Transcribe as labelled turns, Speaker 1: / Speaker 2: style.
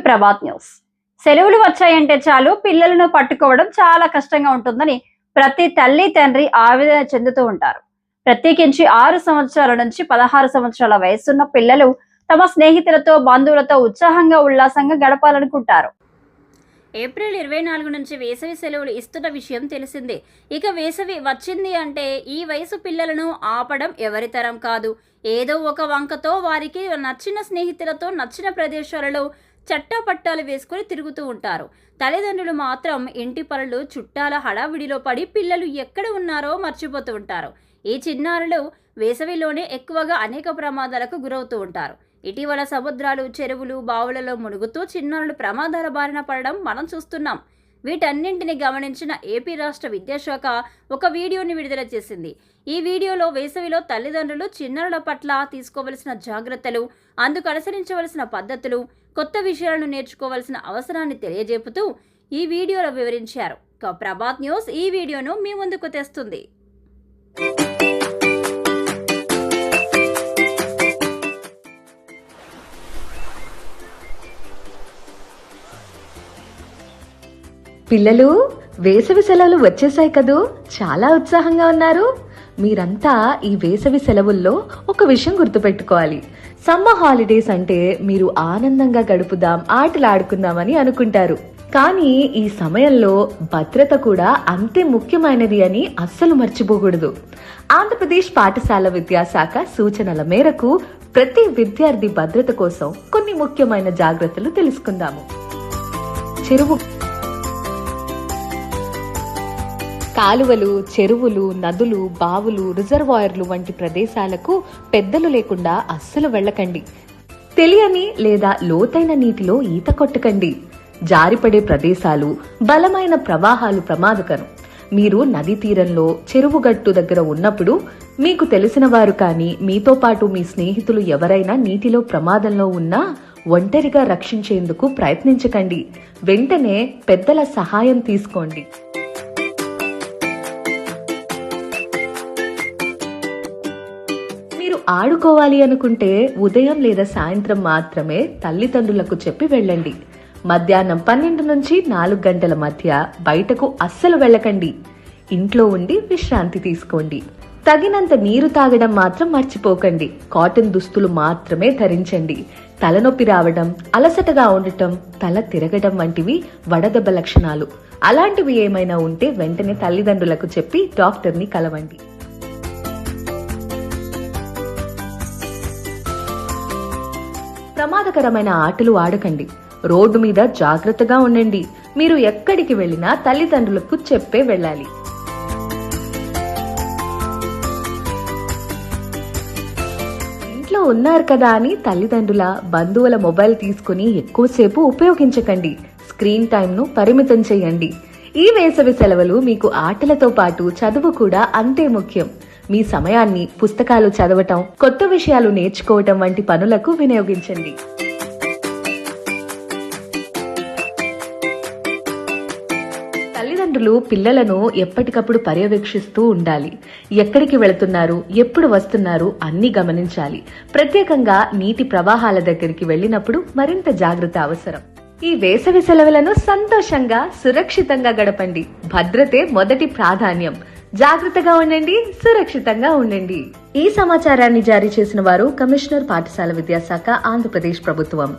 Speaker 1: Prabhat news. సెలవులు వచ్చాయంటే చాలు పిల్లలను పట్టుకోవడం చాలా కష్టంగా ఉంటుందని ప్రతి తల్లి తండ్రి ఆవేదన చెందుతూ ఉంటారు. ప్రత్యేకించి 6 సంవత్సరాల నుంచి 16 సంవత్సరాల వయసున్న పిల్లలు తమ స్నేహితులతో బంధువులతో ఉత్సాహంగా ఉల్లాసంగా గడపాలనుకుంటారు.
Speaker 2: ఏప్రిల్ 24 నుంచి వేసవి సెలవులు ఇస్తున్న విషయం తెలిసిందే. ఇక వేసవి వచ్చింది అంటే ఈ వయసు పిల్లలను ఆపడం ఎవరి తరం కాదు. ఏదో ఒక వంకతో వారికి నచ్చిన స్నేహితులతో నచ్చిన ప్రదేశాలలో చట్టాపట్టాలు వేసుకొని తిరుగుతూ ఉంటారు. తల్లిదండ్రులు మాత్రం ఇంటి పనులు చుట్టాల హడావిడిలో పడి పిల్లలు ఎక్కడ ఉన్నారో మర్చిపోతూ ఉంటారు. ఈ చిన్నారులు వేసవిలోనే ఎక్కువగా అనేక ప్రమాదాలకు గురవుతూ ఉంటారు. ఇటీవల సముద్రాలు, చెరువులు, బావులలో మునుగుతూ చిన్నారులు ప్రమాదాల బారిన పడడం మనం చూస్తున్నాం. వీటన్నింటిని గమనించిన ఏపీ రాష్ట్ర విద్యాశాఖ ఒక వీడియోని విడుదల చేసింది. ఈ వీడియోలో వేసవిలో తల్లిదండ్రులు చిన్నారుల పట్ల తీసుకోవలసిన జాగ్రత్తలు, అందుకు అనుసరించవలసిన పద్ధతులు, కొత్త విషయాలను నేర్చుకోవాల్సిన అవసరాన్ని తెలియజేపుతూ ఈ వీడియోలో వివరించారు. ప్రభాత్ న్యూస్ ఈ వీడియోను మీ ముందుకు తెస్తుంది.
Speaker 3: పిల్లలు, వేసవి సెలవులు వచ్చేసాయి కదూ, చాలా ఉత్సాహంగా ఉన్నారు. మీరంతా ఈ వేసవి సెలవుల్లో ఒక విషయం గుర్తుపెట్టుకోవాలి. సమ్మర్ హాలిడేస్ అంటే మీరు ఆనందంగా గడుపుదాం, ఆటలాడుకుందామని అనుకుంటారు. కానీ ఈ సమయంలో భద్రత కూడా అంతే ముఖ్యమైనది అని అస్సలు మర్చిపోకూడదు. ఆంధ్రప్రదేశ్ పాఠశాల విద్యాశాఖ సూచనల మేరకు ప్రతి విద్యార్థి భద్రత కోసం కొన్ని ముఖ్యమైన జాగ్రత్తలు తెలుసుకుందాము. కాలువలు, చెరువులు, నదులు, బావులు, రిజర్వాయర్లు వంటి ప్రదేశాలకు పెద్దలు లేకుండా అస్సలు వెళ్ళకండి. తెలియని లేదా లోతైన నీటిలో ఈత కొట్టకండి. జారిపడే ప్రదేశాలు, బలమైన ప్రవాహాలు ప్రమాదకరం. మీరు నదీ తీరంలో, చెరువు గట్టు దగ్గర ఉన్నప్పుడు మీకు తెలిసిన వారు కానీ మీతో పాటు మీ స్నేహితులు ఎవరైనా నీటిలో ప్రమాదంలో ఉన్నా ఒంటరిగా రక్షించేందుకు ప్రయత్నించకండి. వెంటనే పెద్దల సహాయం తీసుకోండి. మీరు ఆడుకోవాలి అనుకుంటే ఉదయం లేదా సాయంత్రం మాత్రమే తల్లిదండ్రులకు చెప్పి వెళ్ళండి. మధ్యాహ్నం 12 నుంచి 4 గంటల మధ్య బయటకు అస్సలు వెళ్ళకండి. ఇంట్లో ఉండి విశ్రాంతి తీసుకోండి. తగినంత నీరు తాగడం మాత్రం మర్చిపోకండి. కాటన్ దుస్తులు మాత్రమే ధరించండి. తలనొప్పి రావడం, అలసటగా ఉండటం, తల తిరగడం వంటివి వడదెబ్బ లక్షణాలు. అలాంటివి ఏమైనా ఉంటే వెంటనే తల్లిదండ్రులకు చెప్పి డాక్టర్ని కలవండి. ప్రమాదకరమైన ఆటలు ఆడకండి. రోడ్డు మీద జాగ్రత్తగా ఉండండి. మీరు ఎక్కడికి వెళ్ళినా తల్లిదండ్రులకు చెప్పే వెళ్ళాలి. ఇంట్లో ఉన్నారు కదా అని తల్లిదండ్రుల, బంధువుల మొబైల్ తీసుకుని ఎక్కువసేపు ఉపయోగించకండి. స్క్రీన్ టైంను పరిమితం చేయండి. ఈ వేసవి సెలవులు మీకు ఆటలతో పాటు చదువు కూడా అంతే ముఖ్యం. మీ సమయాన్ని పుస్తకాలు చదవటం, కొత్త విషయాలు నేర్చుకోవటం వంటి పనులకు వినియోగించండి. తల్లిదండ్రులు పిల్లలను ఎప్పటికప్పుడు పర్యవేక్షిస్తూ ఉండాలి. ఎక్కడికి వెళుతున్నారు, ఎప్పుడు వస్తున్నారు అన్ని గమనించాలి. ప్రత్యేకంగా నీటి ప్రవాహాల దగ్గరికి వెళ్ళినప్పుడు మరింత జాగ్రత్త అవసరం. ఈ వేసవి సెలవులను సంతోషంగా, సురక్షితంగా గడపండి. భద్రతే మొదటి ప్రాధాన్యం. జాగ్రత్తగా ఉండండి, సురక్షితంగా ఉండండి. ఈ సమాచారాన్ని జారీ చేసిన వారు కమిషనర్, పాఠశాల విద్యాశాఖ, ఆంధ్రప్రదేశ్ ప్రభుత్వం.